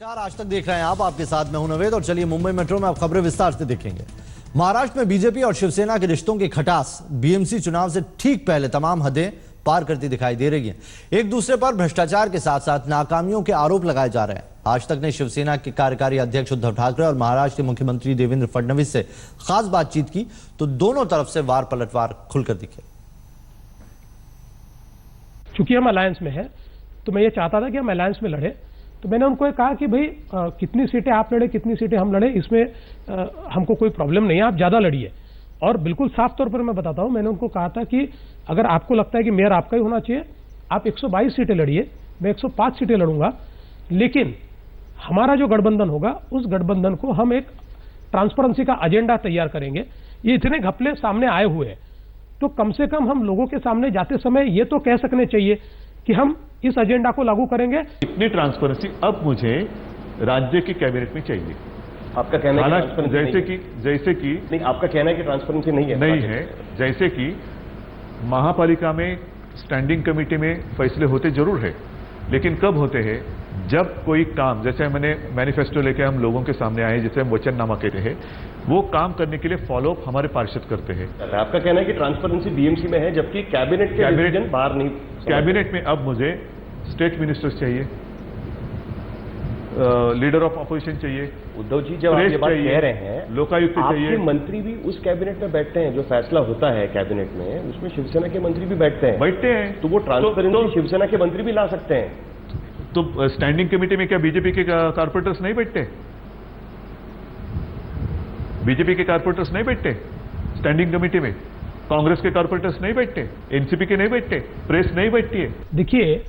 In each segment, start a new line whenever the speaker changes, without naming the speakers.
नमस्कार, आज तक देख रहे हैं आप। आपके साथ मैं हूं नवेद और चलिए मुंबई मेट्रो में आप खबरें विस्तार से देखेंगे। महाराष्ट्र में बीजेपी और शिवसेना के रिश्तों की खटास बीएमसी चुनाव से ठीक पहले तमाम हदें पार करती दिखाई दे रही है। एक दूसरे पर भ्रष्टाचार के साथ साथ नाकामियों के आरोप लगाए जा रहे हैं। आज तक ने शिवसेना के कार्यकारी अध्यक्ष उद्धव ठाकरे और महाराष्ट्र के मुख्यमंत्री देवेंद्र फडणवीस से खास बातचीत की तो दोनों तरफ से वार पलटवार खुलकर दिखे।
चूंकि हम अलायंस में हैं तो मैं ये चाहता था कि हम अलायंस में लड़े, तो मैंने उनको कहा कि भाई कितनी सीटें आप लड़े, कितनी सीटें हम लड़े, इसमें हमको कोई प्रॉब्लम नहीं है, आप ज़्यादा लड़िए। और बिल्कुल साफ तौर पर मैं बताता हूं, मैंने उनको कहा था कि अगर आपको लगता है कि मेयर आपका ही होना चाहिए, आप 122 सीटें लड़िए, मैं 105 सीटें लड़ूंगा, लेकिन हमारा जो गठबंधन होगा उस गठबंधन को हम एक ट्रांसपेरेंसी का एजेंडा तैयार करेंगे। ये इतने घपले सामने आए हुए हैं तो कम से कम हम लोगों के सामने जाते समय ये तो कह सकने चाहिए कि हम इस एजेंडा को लागू करेंगे।
इतनी ट्रांसपेरेंसी अब मुझे राज्य की कैबिनेट में चाहिए।
आपका कहना है
हालांकि जैसे कि
नहीं, आपका कहना है कि ट्रांसपेरेंसी नहीं है।
जैसे कि महापालिका में स्टैंडिंग कमेटी में फैसले होते जरूर है, लेकिन कब होते हैं जब कोई काम, जैसे मैंने मैनिफेस्टो लेके हम लोगों के सामने आए, जिसे हम वचननामा कहते हैं, वो काम करने के लिए फॉलोअप हमारे पार्षद करते हैं।
आपका कहना है कि ट्रांसपेरेंसी बीएमसी में है जबकि कैबिनेट के डिसीजन बाहर नहीं।
कैबिनेट में अब मुझे स्टेट मिनिस्टर्स चाहिए, लीडर ऑफ अपोजिशन चाहिए,
उद्धव जी जब आप ये बात कह रहे हैं,
लोकायुक्त चाहिए।
आपके मंत्री भी उस कैबिनेट में बैठते हैं, जो फैसला होता है कैबिनेट में उसमें शिवसेना के मंत्री भी बैठते हैं। तो वो ट्रांसपेरेंसी शिवसेना के मंत्री भी ला सकते हैं।
तो स्टैंडिंग कमेटी में क्या बीजेपी के कारपोरेटर्स नहीं बैठते? बीजेपी के कारपोरेटर्स नहीं बैठते स्टैंडिंग कमेटी में? कांग्रेस के कारपोरेटर्स नहीं बैठते? एनसीपी के नहीं बैठते? प्रेस नहीं बैठती है?
देखिए,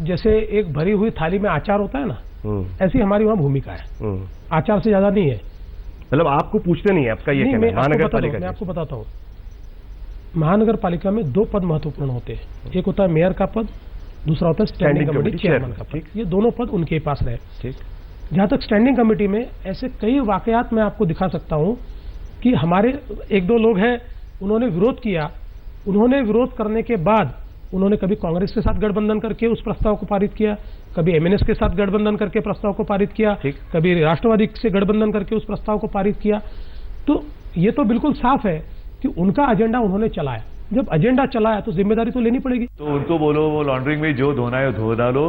जैसे एक भरी हुई थाली में अचार होता है ना, ऐसी हमारी वहां भूमिका है। आचार से ज्यादा नहीं है।
मतलब आपको पूछते नहीं है, आपका ये कहना है।
महानगर पालिका, मैं आपको बताता हूँ, महानगर पालिका में 2 पद महत्वपूर्ण होते हैं। एक होता है मेयर का पद, दूसरा होता है स्टैंडिंग कमेटी चेयरमैन का पद। ये दोनों पद उनके पास रहे।
ठीक।
जहां तक स्टैंडिंग कमेटी में ऐसे कई वाकयात मैं आपको दिखा सकता हूं कि हमारे 1-2 लोग हैं, उन्होंने विरोध किया, उन्होंने विरोध करने के बाद उन्होंने कभी कांग्रेस के साथ गठबंधन करके उस प्रस्ताव को पारित किया, कभी एमएनएस के साथ गठबंधन करके प्रस्ताव को पारित किया, कभी राष्ट्रवादी से गठबंधन करके उस प्रस्ताव को पारित किया। तो ये तो बिल्कुल साफ है कि उनका एजेंडा उन्होंने चलाया। जब एजेंडा चलाया तो जिम्मेदारी तो लेनी पड़ेगी।
तो उनको बोलो वो लॉन्ड्रिंग में जो धोना है धो डालो,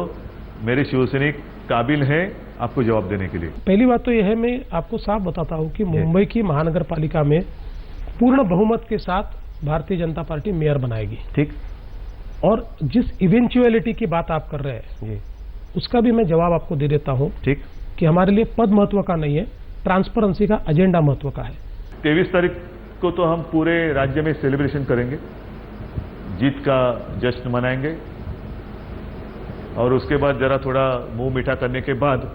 मेरे शिवसैनिक काबिल है आपको जवाब देने के लिए।
पहली बात तो यह है, मैं आपको साफ बताता हूं कि मुंबई की महानगर पालिका में पूर्ण बहुमत के साथ भारतीय जनता पार्टी मेयर बनाएगी।
ठीक।
और जिस इवेंचुअलिटी की बात आप कर रहे हैं उसका भी मैं जवाब आपको दे देता हूं।
ठीक।
कि हमारे लिए पद महत्व का नहीं है, ट्रांसपेरेंसी का एजेंडा महत्व का है।
23 तारीख को तो हम पूरे राज्य में सेलिब्रेशन करेंगे, जीत का जश्न मनाएंगे, और उसके बाद जरा थोड़ा मुंह मीठा करने के बाद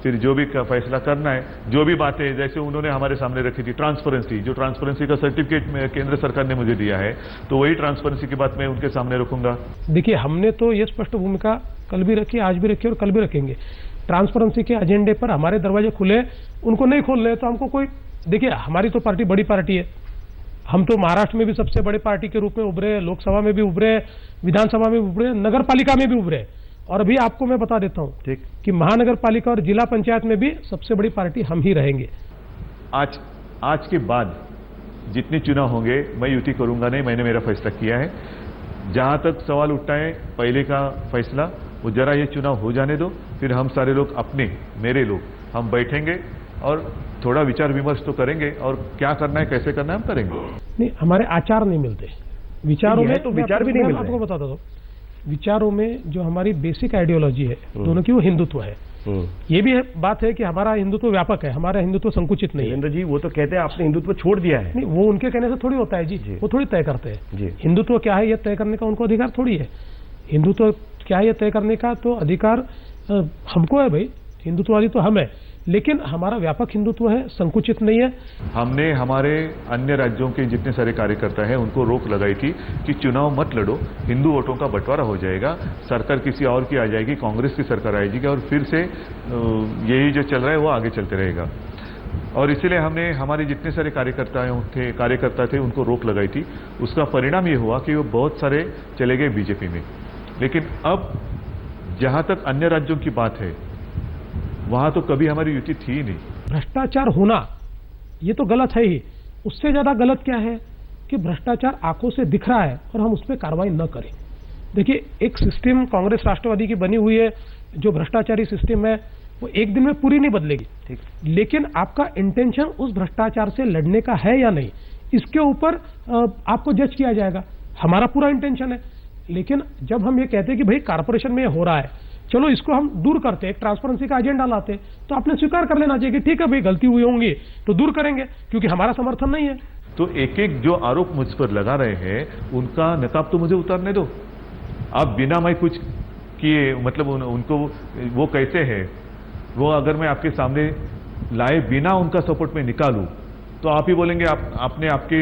फिर जो भी फैसला करना है, जो भी बातें जैसे उन्होंने हमारे सामने रखी थी, ट्रांसपेरेंसी, जो ट्रांसपेरेंसी का सर्टिफिकेट केंद्र सरकार ने मुझे दिया है, तो वही ट्रांसपेरेंसी की बात मैं उनके सामने रखूंगा।
देखिए, हमने तो ये स्पष्ट भूमिका कल भी रखी, आज भी रखी और कल भी रखेंगे। ट्रांसपेरेंसी के एजेंडे पर हमारे दरवाजे खुले, उनको नहीं खोलने तो हमको कोई, देखिए हमारी तो पार्टी बड़ी पार्टी है, हम तो महाराष्ट्र में भी सबसे बड़ी पार्टी के रूप में उभरे, लोकसभा में भी उभरे, विधानसभा में भी उभरे, नगर पालिका में भी उभरे, और अभी आपको मैं बता देता हूं कि महानगर पालिका और जिला पंचायत में भी सबसे बड़ी पार्टी हम ही रहेंगे।
आज के बाद जितने चुनाव होंगे मैं युति करूंगा नहीं, मैंने मेरा फैसला किया है। जहां तक सवाल उठता है पहले का फैसला, वो जरा ये चुनाव हो जाने दो, फिर हम सारे लोग मेरे लोग हम बैठेंगे और थोड़ा विचार विमर्श तो करेंगे, और क्या करना है कैसे करना है हम करेंगे।
नहीं, हमारे आचार नहीं मिलते, विचारों में
तो विचार भी नहीं मिलते।
आपको बताता हूं, विचारों में जो हमारी बेसिक आइडियोलॉजी है दोनों की, वो हिंदुत्व है। ये भी बात है कि हमारा हिंदुत्व व्यापक है, हमारा हिंदुत्व संकुचित नहीं है।
नरेंद्र जी, वो तो कहते हैं आपने हिंदुत्व छोड़ दिया है।
नहीं, वो उनके कहने से थोड़ी होता है जी, वो थोड़ी तय करते हैं। हिंदुत्व क्या है ये तय करने का उनको अधिकार थोड़ी है। हिंदुत्व क्या है ये तय करने का तो अधिकार हमको है भाई, हिंदुत्ववादी तो हम है, लेकिन हमारा व्यापक हिंदुत्व है, संकुचित नहीं है।
हमने हमारे अन्य राज्यों के जितने सारे कार्यकर्ता हैं उनको रोक लगाई थी कि चुनाव मत लड़ो, हिंदू वोटों का बंटवारा हो जाएगा, सरकार किसी और की आ जाएगी, कांग्रेस की सरकार आएगी, और फिर से यही जो चल रहा है वो आगे चलते रहेगा। और इसीलिए हमने हमारे जितने सारे कार्यकर्ता थे उनको रोक लगाई थी। उसका परिणाम ये हुआ कि वो बहुत सारे चले गए बीजेपी में। लेकिन अब जहां तक अन्य राज्यों की बात है, वहां तो कभी हमारी युति थी ही नहीं।
भ्रष्टाचार होना ये तो गलत है ही, उससे ज्यादा गलत क्या है कि भ्रष्टाचार आंखों से दिख रहा है और हम उस पर कार्रवाई न करें। देखिए, एक सिस्टम कांग्रेस राष्ट्रवादी की बनी हुई है, जो भ्रष्टाचारी सिस्टम है वो एक दिन में पूरी नहीं बदलेगी, ठीक, लेकिन आपका इंटेंशन उस भ्रष्टाचार से लड़ने का है या नहीं, इसके ऊपर आपको जज किया जाएगा। हमारा पूरा इंटेंशन है, लेकिन जब हम ये कहते हैं कि भाई कारपोरेशन में हो रहा है, चलो इसको हम दूर करते, एक ट्रांसपेरेंसी का एजेंडा लाते, तो आपने स्वीकार कर लेना चाहिए कि ठीक है भाई, गलती हुई होंगी तो दूर करेंगे, क्योंकि हमारा समर्थन नहीं है।
तो एक एक जो आरोप मुझ पर लगा रहे हैं उनका नकाब तो मुझे उतारने दो। आप बिना मैं कुछ किए, मतलब उनको वो कैसे है, वो अगर मैं आपके सामने लाए बिना उनका सपोर्ट में निकालूं तो आप ही बोलेंगे आपने आपके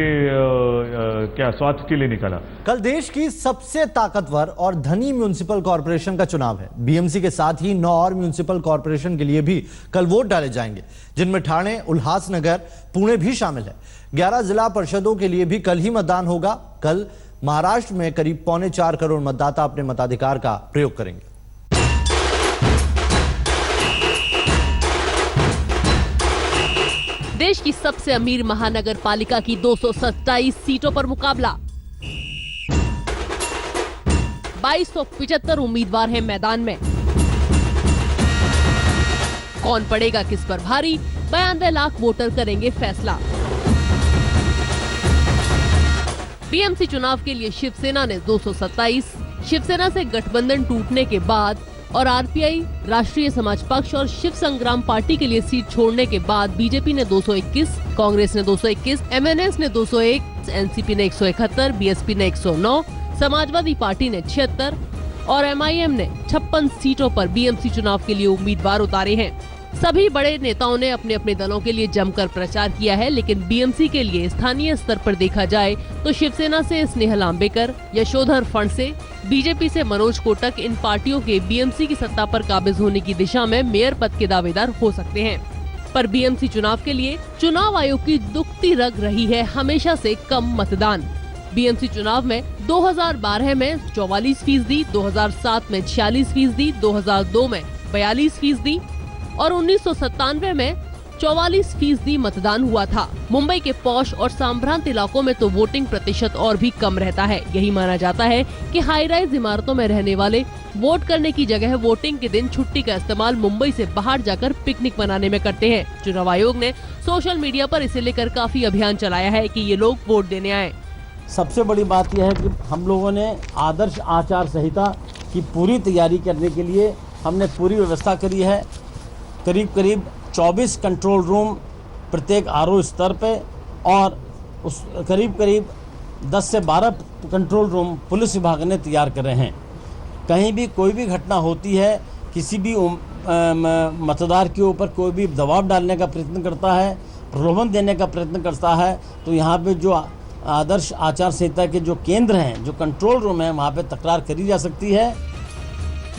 क्या स्वार्थ के लिए निकाला।
कल देश की सबसे ताकतवर और धनी म्युनिसिपल कॉर्पोरेशन का चुनाव है। बीएमसी के साथ ही 9 और म्युनिसिपल कॉर्पोरेशन के लिए भी कल वोट डाले जाएंगे, जिनमें ठाणे, उल्हासनगर, पुणे भी शामिल है। 11 जिला परिषदों के लिए भी कल ही मतदान होगा। कल महाराष्ट्र में करीब 4.25 करोड़ मतदाता अपने मताधिकार का प्रयोग करेंगे।
देश की सबसे अमीर महानगर पालिका की 227 सीटों पर मुकाबला। 2275 उम्मीदवार हैं मैदान में। कौन पड़ेगा किस पर भारी, 92 लाख वोटर करेंगे फैसला। बीएमसी चुनाव के लिए शिवसेना ने 227, शिवसेना से गठबंधन टूटने के बाद और आरपीआई, राष्ट्रीय समाज पक्ष और शिव संग्राम पार्टी के लिए सीट छोड़ने के बाद बीजेपी ने 221, कांग्रेस ने 221, एमएनएस ने 201, एनसीपी ने 171, बीएसपी ने 109, समाजवादी पार्टी ने 76 और एमआईएम ने 56 सीटों पर बीएमसी चुनाव के लिए उम्मीदवार उतारे हैं। सभी बड़े नेताओं ने अपने अपने दलों के लिए जमकर प्रचार किया है, लेकिन बीएमसी के लिए स्थानीय स्तर पर देखा जाए तो शिवसेना से स्नेहल लांबेकर, यशोधर फणसे, बीजेपी से मनोज कोटक इन पार्टियों के बीएमसी की सत्ता पर काबिज होने की दिशा में मेयर पद के दावेदार हो सकते हैं। पर बीएमसी चुनाव के लिए चुनाव आयोग की दुखती रग रही है हमेशा से कम मतदान। बीएमसी चुनाव में 2012 में 44%, 2007 में 46%, 2002 में 42% और 1997 में 44% मतदान हुआ था। मुंबई के पॉश और संभ्रांत इलाकों में तो वोटिंग प्रतिशत और भी कम रहता है। यही माना जाता है कि हाई राइज इमारतों में रहने वाले वोट करने की जगह वोटिंग के दिन छुट्टी का इस्तेमाल मुंबई से बाहर जाकर पिकनिक मनाने में करते हैं। चुनाव आयोग ने सोशल मीडिया पर इसे लेकर काफी अभियान चलाया है कि ये लोग वोट देने आए।
सबसे बड़ी बात यह है कि हम लोगों ने आदर्श आचार संहिता की पूरी तैयारी करने के लिए हमने पूरी व्यवस्था करी है। करीब 24 कंट्रोल रूम प्रत्येक आरओ स्तर पे और उस करीब 10 से 12 कंट्रोल रूम पुलिस विभाग ने तैयार करे हैं। कहीं भी कोई भी घटना होती है, किसी भी मतदार के ऊपर कोई भी दबाव डालने का प्रयत्न करता है, प्रलोभन देने का प्रयत्न करता है, तो यहाँ पे जो आदर्श आचार संहिता के जो केंद्र हैं, जो कंट्रोल रूम है, वहाँ पे तकरार करी जा सकती है।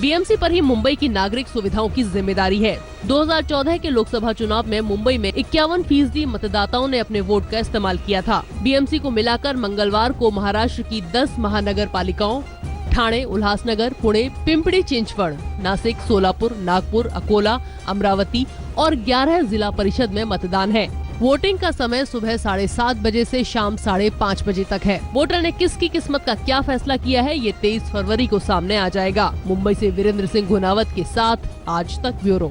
बीएमसी पर ही मुंबई की नागरिक सुविधाओं की जिम्मेदारी है। 2014 के लोकसभा चुनाव में मुंबई में 51% मतदाताओं ने अपने वोट का इस्तेमाल किया था। बीएमसी को मिलाकर मंगलवार को महाराष्ट्र की 10 महानगर पालिकाओं ठाणे, उल्हासनगर, पुणे, पिंपरी चिंचवड़, नासिक, सोलापुर, नागपुर, अकोला, अमरावती और 11 जिला परिषद में मतदान है। वोटिंग का समय सुबह 7:30 बजे से शाम 5:30 बजे तक है। वोटर ने किसकी किस्मत का क्या फैसला किया है, ये 23 फरवरी को सामने आ जाएगा। मुंबई से वीरेंद्र सिंह गुनावत के साथ आज तक ब्यूरो।